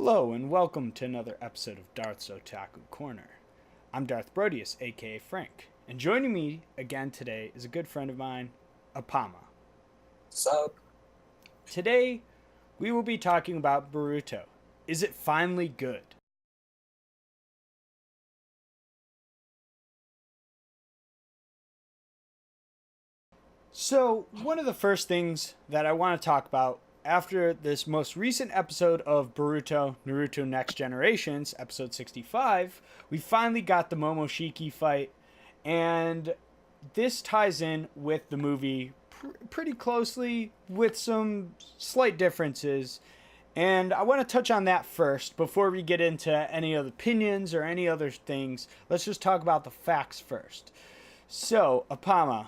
Hello and welcome to another episode of Darth's Otaku Corner. I'm Darthbrodius, aka Frank, and joining me again today is a good friend of mine, Apama. Sup? Today, we will be talking about Boruto. Is it finally good? So, one of the first things that I want to talk about after this most recent episode of Boruto Naruto Next Generations, episode 65, we finally got the Momoshiki fight, and this ties in with the movie pretty closely with some slight differences. And I want to touch on that first before we get into any other opinions or any other things. Let's just talk about the facts first. So, Apama,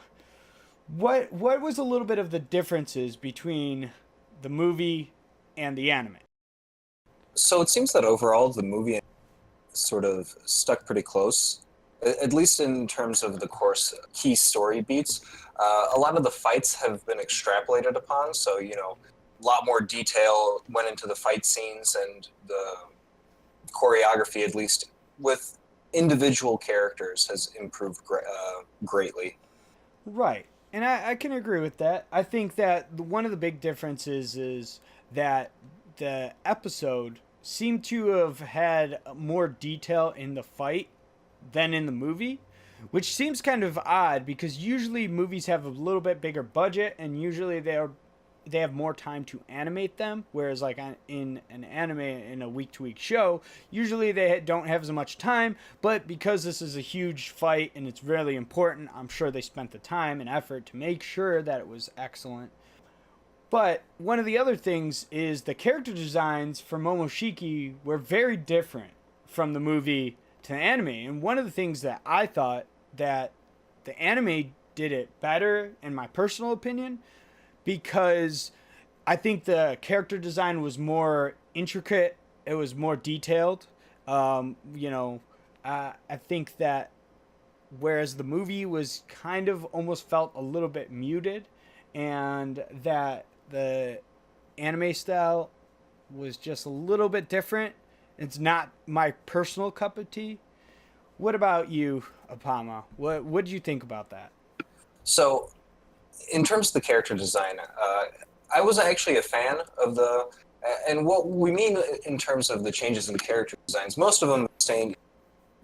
what was a little bit of the differences between the movie and the anime? So it seems that overall the movie sort of stuck pretty close, at least in terms of the course key story beats. A lot of the fights have been extrapolated upon, so, a lot more detail went into the fight scenes and the choreography, at least with individual characters, has improved greatly. Right. And I can agree with that. I think that one of the big differences is that the episode seemed to have had more detail in the fight than in the movie, which seems kind of odd because usually movies have a little bit bigger budget and usually they have more time to animate them, whereas like in an anime in a week-to-week show, usually they don't have as much time, but because this is a huge fight and it's really important, I'm sure they spent the time and effort to make sure that it was excellent. But one of the other things is the character designs for Momoshiki were very different from the movie to the anime, and one of the things that I thought that the anime did it better, in my personal opinion, because I think the character design was more intricate. It was more detailed. I think that whereas the movie was kind of almost felt a little bit muted, and that the anime style was just a little bit different. It's not my personal cup of tea. What about you, Apama? What did you think about that? So in terms of the character design, I was actually a fan of and what we mean in terms of the changes in character designs, most of them staying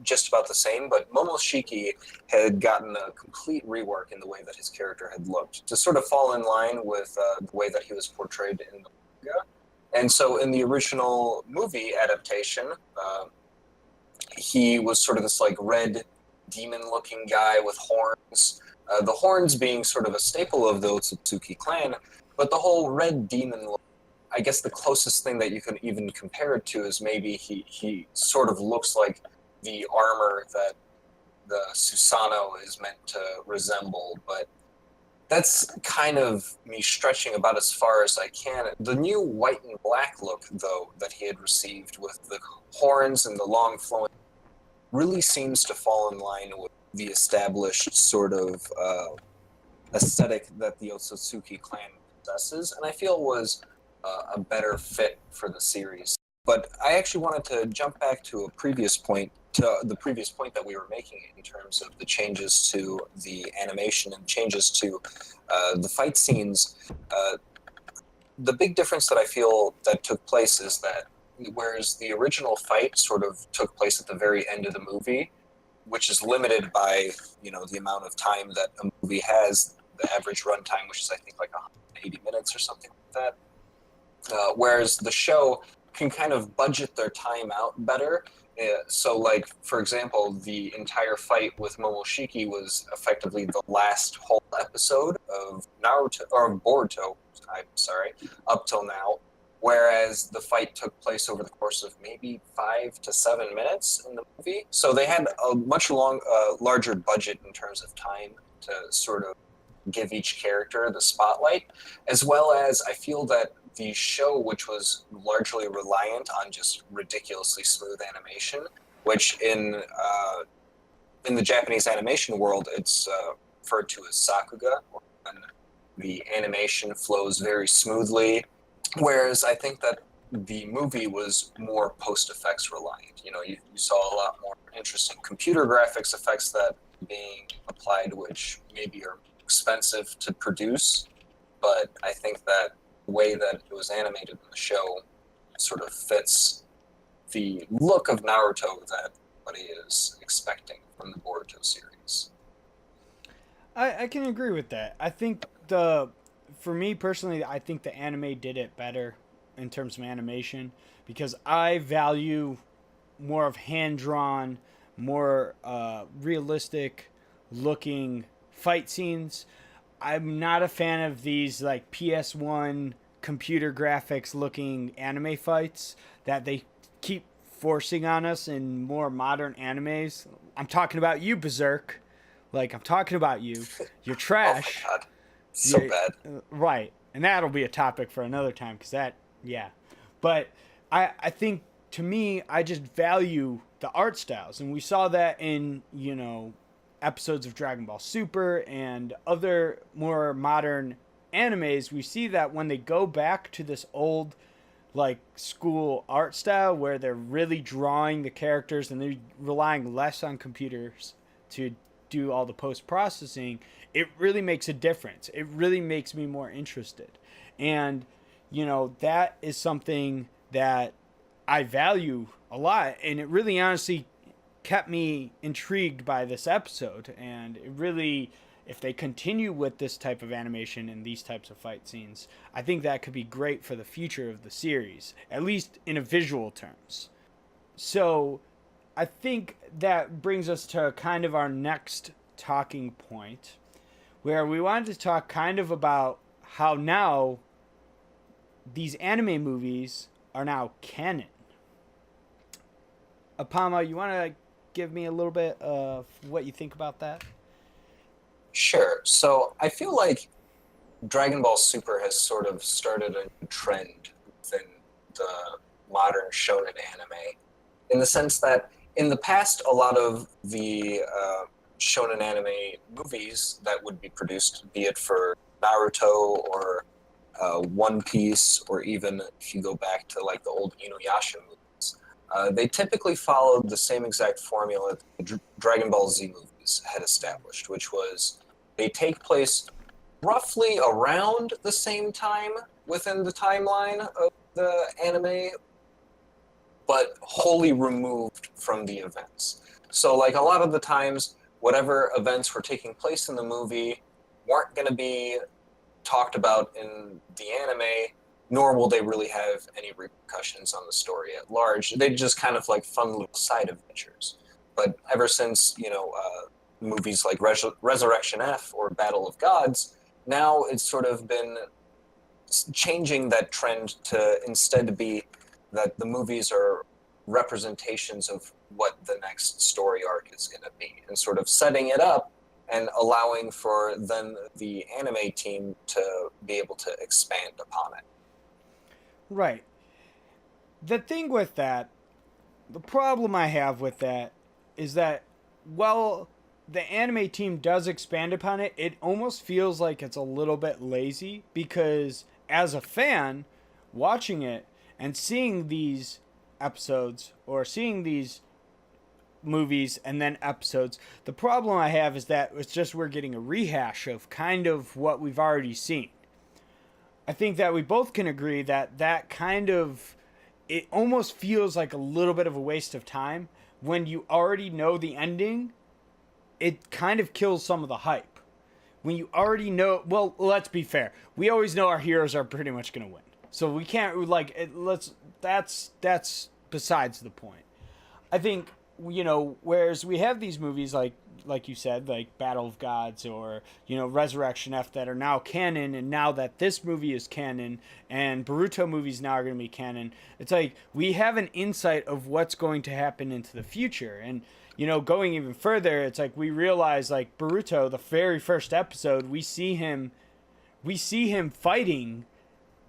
just about the same, but Momoshiki had gotten a complete rework in the way that his character had looked to sort of fall in line with the way that he was portrayed in the manga. And so in the original movie adaptation, he was sort of this like red demon-looking guy with horns. The horns being sort of a staple of the Otsutsuki clan, but the whole red demon look, I guess the closest thing that you could even compare it to is maybe he sort of looks like the armor that the Susanoo is meant to resemble, but that's kind of me stretching about as far as I can. The new white and black look, though, that he had received with the horns and the long flowing really seems to fall in line with the established sort of aesthetic that the Otsutsuki clan possesses, and I feel was a better fit for the series. But I actually wanted to jump back to the previous point that we were making in terms of the changes to the animation and changes to the fight scenes. The big difference that I feel that took place is that whereas the original fight sort of took place at the very end of the movie, which is limited by, the amount of time that a movie has, the average runtime, which is I think like 180 minutes or something like that. Whereas the show can kind of budget their time out better. So like, for example, the entire fight with Momoshiki was effectively the last whole episode of Naruto, or Boruto, I'm sorry, up till now. Whereas the fight took place over the course of maybe 5 to 7 minutes in the movie. So they had a much larger budget in terms of time to sort of give each character the spotlight, as well as I feel that the show, which was largely reliant on just ridiculously smooth animation, which in the Japanese animation world, it's referred to as sakuga, when the animation flows very smoothly. Whereas I think that the movie was more post-effects reliant. You saw a lot more interesting computer graphics effects that being applied, which maybe are expensive to produce, but I think that the way that it was animated in the show sort of fits the look of Naruto that everybody is expecting from the Boruto series. I can agree with that. For me personally, I think the anime did it better in terms of animation because I value more of hand drawn, more realistic looking fight scenes. I'm not a fan of these like PS1 computer graphics looking anime fights that they keep forcing on us in more modern animes. I'm talking about you, Berserk. Like, I'm talking about you. You're Oh my trash. god, so You bad. right, and that'll be a topic for another time because yeah. But I think to me, I just value the art styles, and we saw that in episodes of Dragon Ball Super and other more modern animes. We see that when they go back to this old like school art style where they're really drawing the characters and they're relying less on computers to do all the post processing, it really makes a difference. It really makes me more interested. And, that is something that I value a lot. And it really honestly kept me intrigued by this episode. And it really, if they continue with this type of animation and these types of fight scenes, I think that could be great for the future of the series, at least in a visual terms. So I think that brings us to kind of our next talking point, where we wanted to talk kind of about how now these anime movies are now canon. Apama, you want to give me a little bit of what you think about that? Sure. So I feel like Dragon Ball Super has sort of started a new trend within the modern shonen anime, in the sense that in the past, a lot of the shonen anime movies that would be produced, be it for Naruto or One Piece, or even if you go back to like the old Inuyasha movies, they typically followed the same exact formula that the Dragon Ball Z movies had established, which was they take place roughly around the same time within the timeline of the anime, but wholly removed from the events. So, like, a lot of the times, whatever events were taking place in the movie weren't going to be talked about in the anime, nor will they really have any repercussions on the story at large. They just kind of like fun little side adventures. But ever since, movies like Resurrection F or Battle of Gods, now it's sort of been changing that trend to instead be that the movies are representations of what the next story arc is going to be, and sort of setting it up and allowing for then the anime team to be able to expand upon it. Right. The thing with that, the problem I have with that is that, well, the anime team does expand upon it, it almost feels like it's a little bit lazy because as a fan watching it and seeing these episodes or seeing these movies and then episodes, the problem I have is that it's just we're getting a rehash of kind of what we've already seen. I think that we both can agree that that kind of, it almost feels like a little bit of a waste of time when you already know the ending. It kind of kills some of the hype when you already know. Well, let's be fair, we always know our heroes are pretty much going to win, so we can't like it, let's that's besides the point. I think, whereas we have these movies like you said, like Battle of Gods or Resurrection F that are now canon, and now that this movie is canon and Boruto movies now are going to be canon, it's like we have an insight of what's going to happen into the future. And going even further, it's like we realize like Boruto, the very first episode, we see him fighting,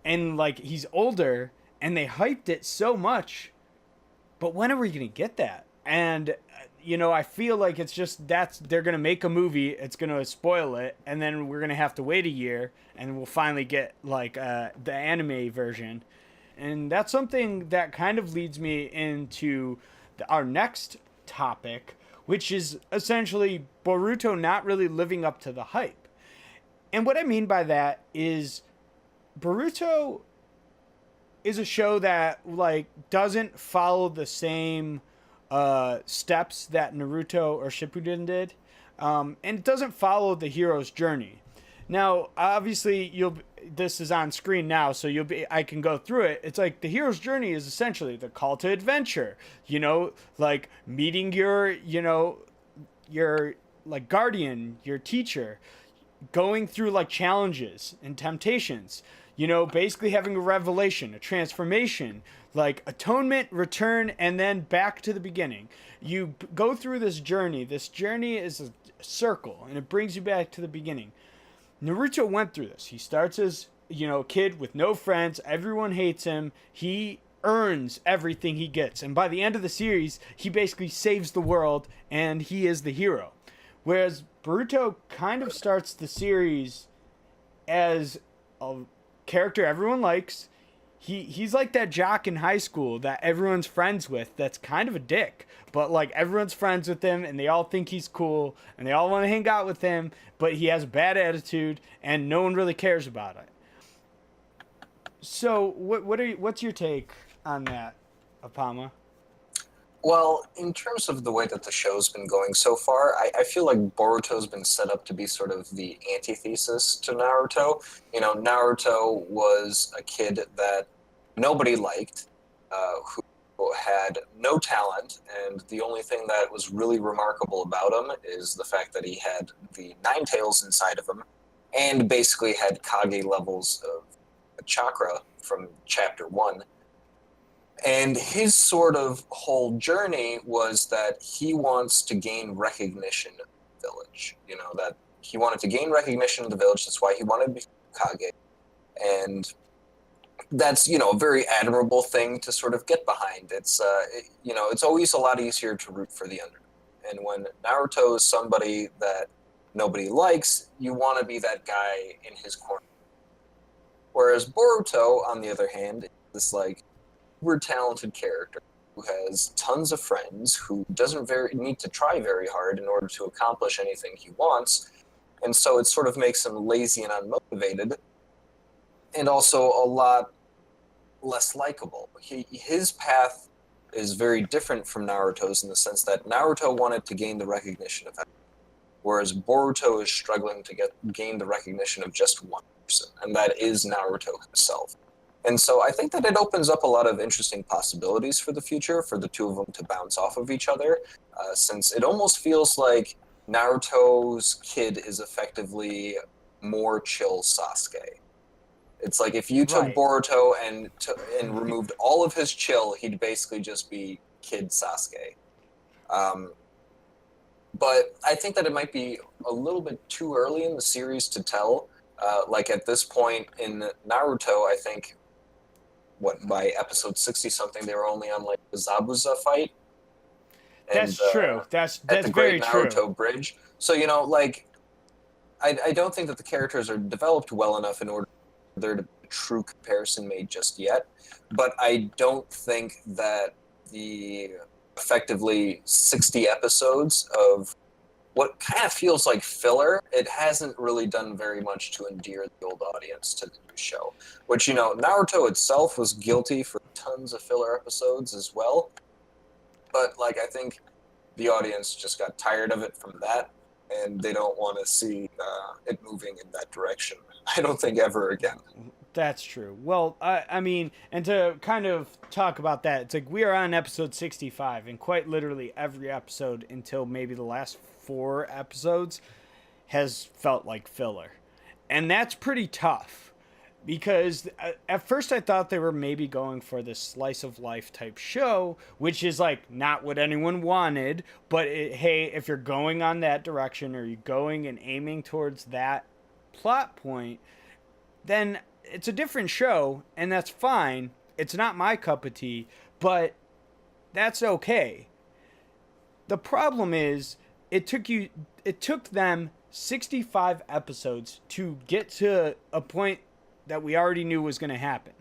and like he's older, and they hyped it so much, but when are we going to get that? And I feel like it's just they're gonna make a movie, it's gonna spoil it, and then we're gonna have to wait a year, and we'll finally get like the anime version. And that's something that kind of leads me into our next topic, which is essentially Boruto not really living up to the hype. And what I mean by that is Boruto is a show that like doesn't follow the same steps that Naruto or Shippuden did, and it doesn't follow the hero's journey. Now, obviously, you'll. This is on screen now, so you'll be. I can go through it. It's like the hero's journey is essentially the call to adventure. You know, like meeting your like guardian, your teacher, going through like challenges and temptations. You know, basically having a revelation, a transformation, like atonement, return, and then back to the beginning. You go through this journey. This journey is a circle, and it brings you back to the beginning. Naruto went through this. He starts as, a kid with no friends. Everyone hates him. He earns everything he gets. And by the end of the series, he basically saves the world, and he is the hero. Whereas Boruto kind of starts the series as a character everyone likes. He's like that jock in high school that everyone's friends with that's kind of a dick. But like everyone's friends with him and they all think he's cool and they all want to hang out with him, but he has a bad attitude and no one really cares about it. So what's your take on that, Apama? Well, in terms of the way that the show's been going so far, I feel like Boruto's been set up to be sort of the antithesis to Naruto. Naruto was a kid that nobody liked, who had no talent, and the only thing that was really remarkable about him is the fact that he had the Nine Tails inside of him, and basically had Kage levels of chakra from chapter 1. And his sort of whole journey was that he wants to gain recognition of the village. That he wanted to gain recognition of the village. That's why he wanted to be Kage. And that's, a very admirable thing to sort of get behind. It's always a lot easier to root for the underdog. And when Naruto is somebody that nobody likes, you want to be that guy in his corner. Whereas Boruto, on the other hand, is this like uber talented character who has tons of friends, who doesn't need to try very hard in order to accomplish anything he wants, and so it sort of makes him lazy and unmotivated, and also a lot less likable. His path is very different from Naruto's in the sense that Naruto wanted to gain the recognition of everyone, whereas Boruto is struggling to gain the recognition of just one person, and that is Naruto himself. And so I think that it opens up a lot of interesting possibilities for the future for the two of them to bounce off of each other, since it almost feels like Naruto's kid is effectively more chill Sasuke. It's like if you took Boruto and removed all of his chill, he'd basically just be kid Sasuke. But I think that it might be a little bit too early in the series to tell. Like at this point in Naruto, I think by episode 60-something, they were only on like the Zabuza fight. That's true. That's at the very Great Naruto true. Bridge. So, I don't think that the characters are developed well enough in order for there to be a true comparison made just yet. But I don't think that the effectively 60 episodes of what kind of feels like filler, it hasn't really done very much to endear the old audience to the new show. Which, Naruto itself was guilty for tons of filler episodes as well. But, I think the audience just got tired of it from that, and they don't want to see it moving in that direction. I don't think ever again. That's true. Well, I mean, and to kind of talk about that, it's like we are on episode 65, and quite literally every episode until maybe the last 4 episodes has felt like filler. And that's pretty tough because at first I thought they were maybe going for this slice of life type show, which is like not what anyone wanted, but hey, if you're going on that direction or you're going and aiming towards that plot point, then it's a different show, and that's fine. It's not my cup of tea, but that's okay. The problem is it took them 65 episodes to get to a point that we already knew was going to happen.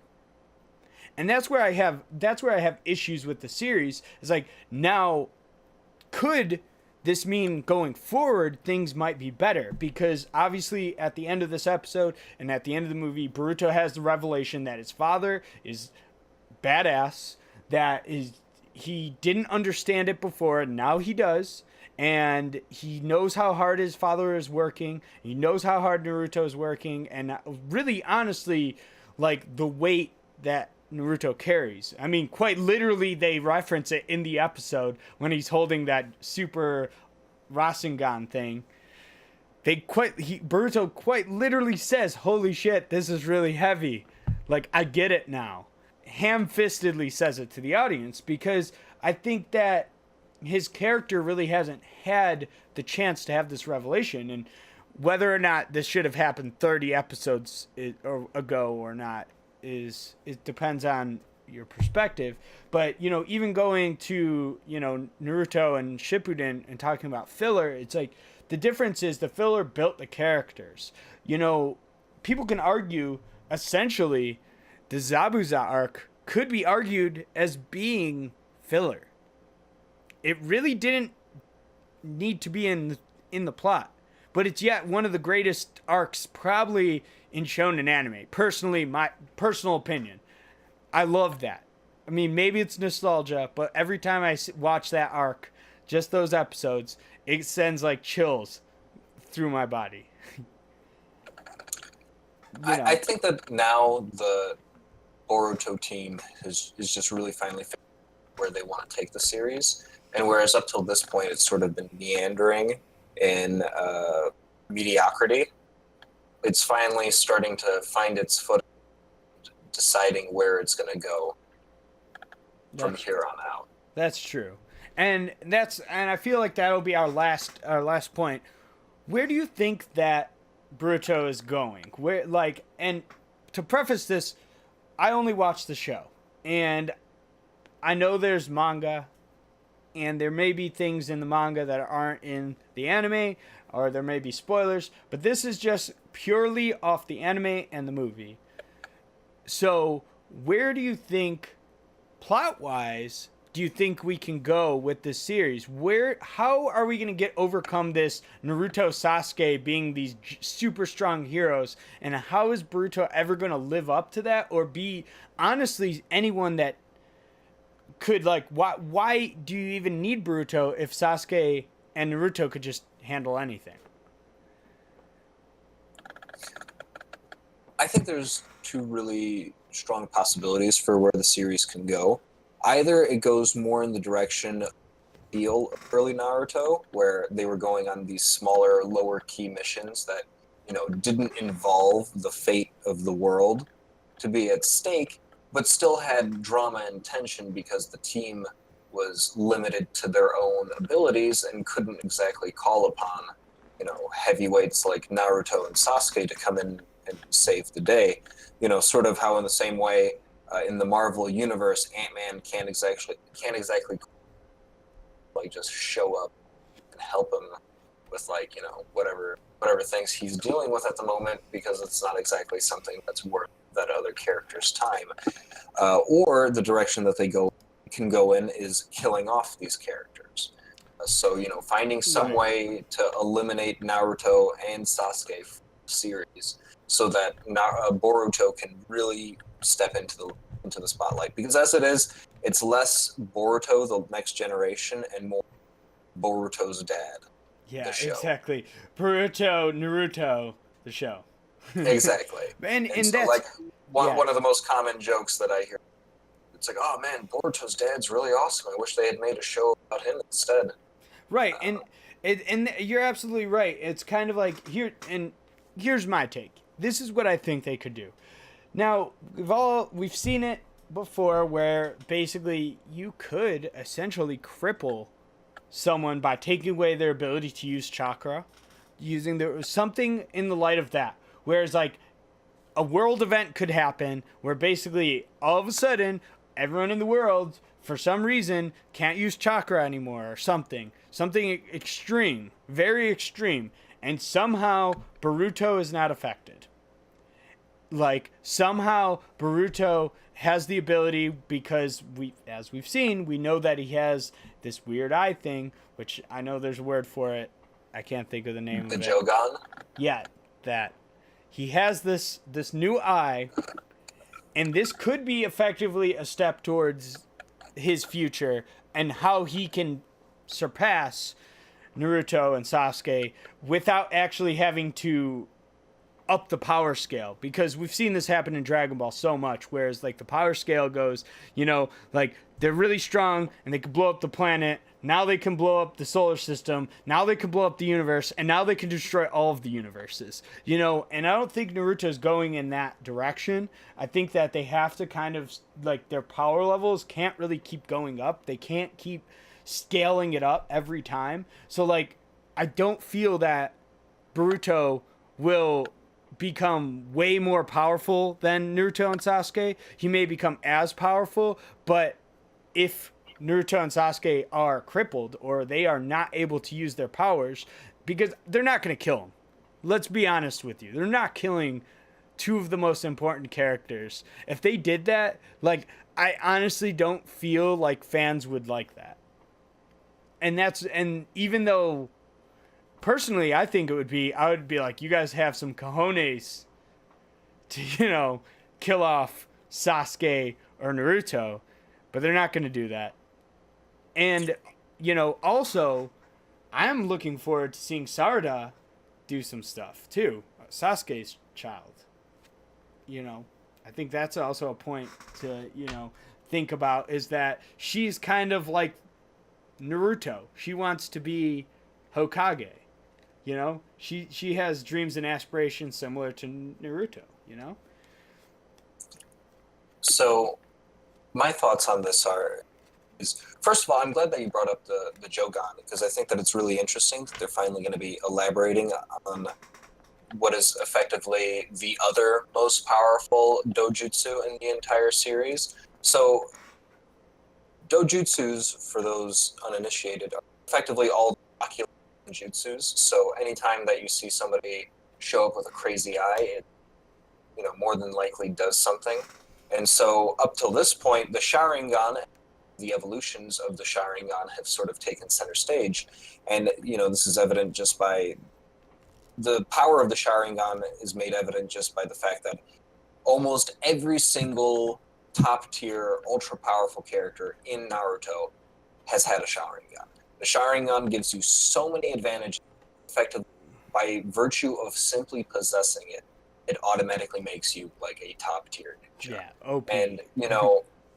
And that's where I have issues with the series. It's like, now, could this mean going forward things might be better? Because obviously at the end of this episode and at the end of the movie, Boruto has the revelation that his father is badass, that is, he didn't understand it before, now he does, and he knows how hard his father is working, he knows how hard Naruto is working, and really honestly, like, the weight that Naruto carries. I mean, quite literally, they reference it in the episode when he's holding that super Rasengan thing. Boruto quite literally says, "Holy shit, this is really heavy. Like, I get it now." Ham-fistedly says it to the audience, because I think that his character really hasn't had the chance to have this revelation, and whether or not this should have happened 30 episodes ago or not, it depends on your perspective. But, you know, even going to, you know, Naruto and Shippuden and talking about filler, it's like, the difference is the filler built the characters. You know, people can argue, essentially, the Zabuza arc could be argued as being filler. It really didn't need to be in the plot, but it's yet one of the greatest arcs probably in shonen anime. Personally, my personal opinion, I love that. I mean, maybe it's nostalgia, but every time I watch that arc, just those episodes, it sends like chills through my body. I think that now the Boruto team is just really finally figured where they want to take the series, and whereas up till this point it's sort of been meandering in mediocrity, it's finally starting to find its foot, deciding where it's going to go from here on out. That's true, and I feel like that'll be our last point. Where do you think that Boruto is going? Where, like, and to preface this, I only watched the show, and I know there's manga, and there may be things in the manga that aren't in the anime, or there may be spoilers, but this is just purely off the anime and the movie. So, where do you think, plot-wise, do you think we can go with this series? How are we going to overcome this Naruto Sasuke being these super strong heroes, and how is Boruto ever going to live up to that, or be, honestly, anyone that could, like, why do you even need Boruto if Sasuke and Naruto could just handle anything? I think there's two really strong possibilities for where the series can go. Either it goes more in the direction of early Naruto, where they were going on these smaller, lower key missions that, you know, didn't involve the fate of the world to be at stake, but still had drama and tension because the team was limited to their own abilities and couldn't exactly call upon, you know, heavyweights like Naruto and Sasuke to come in and save the day. You know, sort of how in the same way in the Marvel universe, Ant-Man can't exactly like just show up and help him with, like, you know, whatever things he's dealing with at the moment, because it's not exactly something that's worth that other character's time. Or the direction that they can go in is killing off these characters. So, you know, finding some way to eliminate Naruto and Sasuke from the series, so that Boruto can really step into the spotlight. Because as it is, it's less Boruto, the next generation, and more Boruto's dad. Yeah, exactly. Boruto, Naruto, the show. Exactly. and so, that's, like, one of the most common jokes that I hear, it's like, oh man, Boruto's dad's really awesome. I wish they had made a show about him instead. Right, and you're absolutely right. It's kind of like, here's my take. This is what I think they could do. Now, we've seen it before, where basically you could essentially cripple someone by taking away their ability to use chakra, something in the light of that. Whereas, like, a world event could happen where basically all of a sudden everyone in the world, for some reason, can't use chakra anymore, or something extreme, very extreme, and somehow Boruto is not affected. like somehow Boruto has the ability, because as we've seen, we know that he has this weird eye thing, which I know there's a word for it. I can't think of the name The of it. Jogan. Yeah, that he has this new eye, and this could be effectively a step towards his future and how he can surpass Naruto and Sasuke without actually having to up the power scale, because we've seen this happen in Dragon Ball so much, whereas like the power scale goes, like they're really strong and they can blow up the planet, now they can blow up the solar system, now they can blow up the universe, and now they can destroy all of the universes, and I don't think Naruto's going in that direction. I think that they have to kind of, like, their power levels can't really keep going up, they can't keep scaling it up every time. So like I don't feel that Boruto will become way more powerful than Naruto and Sasuke. He may become as powerful, but if Naruto and Sasuke are crippled or they are not able to use their powers, because they're not going to kill him. Let's be honest with you. They're not killing two of the most important characters. If they did that, like, I honestly don't feel like fans would like that. And even though personally, I think I would be like, you guys have some cojones to, kill off Sasuke or Naruto, but they're not going to do that. And, also, I'm looking forward to seeing Sarada do some stuff too. Sasuke's child. I think that's also a point to, think about, is that she's kind of like Naruto. She wants to be Hokage. She has dreams and aspirations similar to Naruto, So my thoughts on this is, first of all, I'm glad that you brought up the Jogan, because I think that it's really interesting that they're finally going to be elaborating on what is effectively the other most powerful dojutsu in the entire series. So dojutsus, for those uninitiated, are effectively all ocular jutsus. So anytime that you see somebody show up with a crazy eye, it more than likely does something. And so up till this point, the Sharingan, the evolutions of the Sharingan have sort of taken center stage. And this is evident just by the power of the Sharingan is made evident just by the fact that almost every single top tier ultra powerful character in Naruto has had a Sharingan. The Sharingan gives you so many advantages, effectively by virtue of simply possessing it. It automatically makes you like a top tier ninja. Yeah, OP. And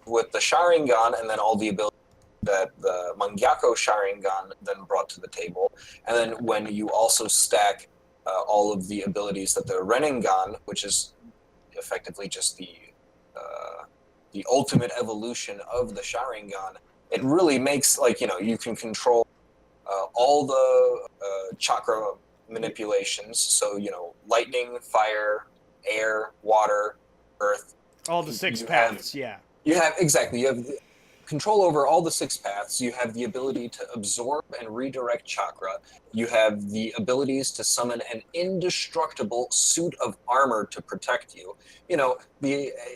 with the Sharingan and then all the abilities that the Mangyako Sharingan then brought to the table, and then when you also stack all of the abilities that the Rinnegan, which is effectively just the ultimate evolution of the Sharingan, it really makes, you can control all the chakra manipulations. So, lightning, fire, air, water, earth. All the six paths, yeah. You have control over all the six paths. You have the ability to absorb and redirect chakra. You have the abilities to summon an indestructible suit of armor to protect you.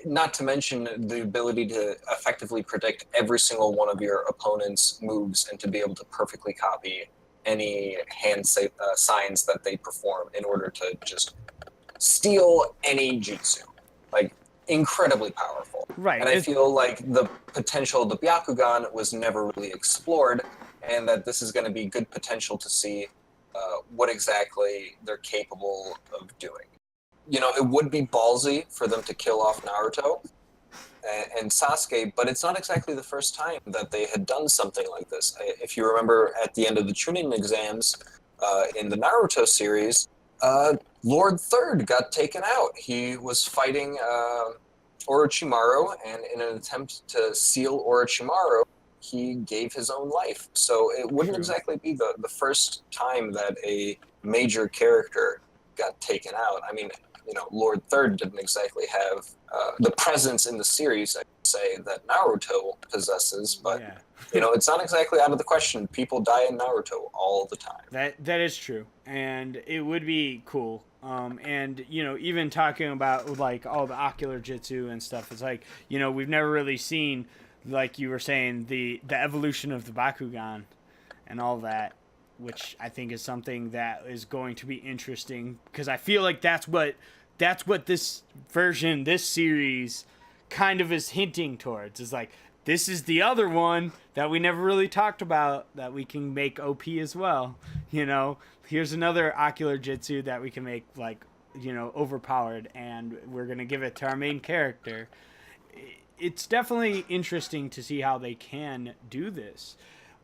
Not to mention the ability to effectively predict every single one of your opponent's moves and to be able to perfectly copy any hand signs that they perform in order to just steal any jutsu. Like, incredibly powerful. Right. And I feel like the potential of the Byakugan was never really explored, and that this is going to be good potential to see what exactly they're capable of doing. It would be ballsy for them to kill off Naruto and Sasuke, but it's not exactly the first time that they had done something like this. If you remember at the end of the Chunin exams in the Naruto series, Lord Third got taken out. He was fighting Orochimaru, and in an attempt to seal Orochimaru, he gave his own life. So it wouldn't exactly be the first time that a major character got taken out. I mean, Lord Third didn't exactly have the presence in the series, I could say, that Naruto possesses, but It's not exactly out of the question. People die in Naruto all the time. That is true, and it would be cool. And even talking about like all the ocular jitsu and stuff, it's like we've never really seen, like you were saying, the evolution of the Bakugan and all that, which I think is something that is going to be interesting because I feel like that's what this version, this series, kind of is hinting towards. Is like this is the other one that we never really talked about that we can make OP as well. Here's another ocular jitsu that we can make like overpowered, and we're gonna give it to our main character. It's definitely interesting to see how they can do this,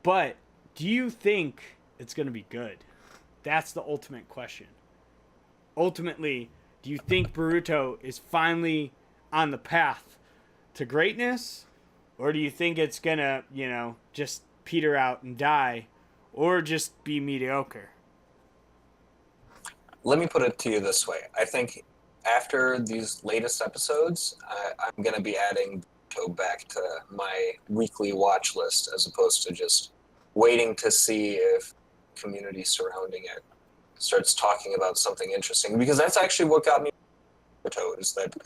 but do you think it's gonna be good? That's the ultimate question. Ultimately, do you think Boruto is finally on the path to greatness? Or do you think it's gonna, just peter out and die? Or just be mediocre? Let me put it to you this way. I think after these latest episodes, I'm going to be adding Boruto back to my weekly watch list as opposed to just waiting to see if community surrounding it starts talking about something interesting. Because that's actually what got me Boruto, is that,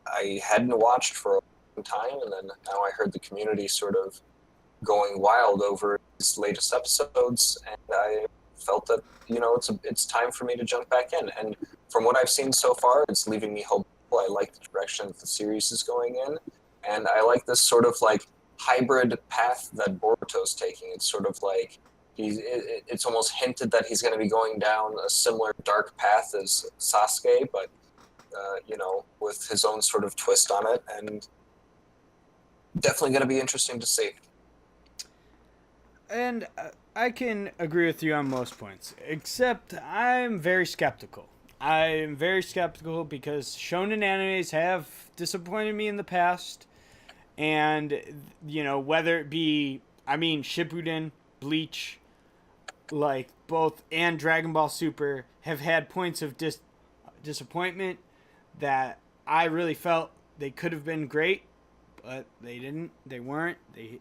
I hadn't watched for a long time, and then now I heard the community sort of going wild over these latest episodes, and I felt that it's time for me to jump back in. And from what I've seen so far, it's leaving me hopeful. I like the direction that the series is going in, and I like this sort of like hybrid path that Boruto's taking. It's sort of like it's almost hinted that he's going to be going down a similar dark path as Sasuke, but with his own sort of twist on it, and definitely going to be interesting to see. And I can agree with you on most points, except I'm very skeptical. I'm very skeptical because shonen animes have disappointed me in the past, and whether it be, Shippuden, Bleach, like both, and Dragon Ball Super have had points of disappointment that I really felt they could have been great, but they didn't. They weren't. They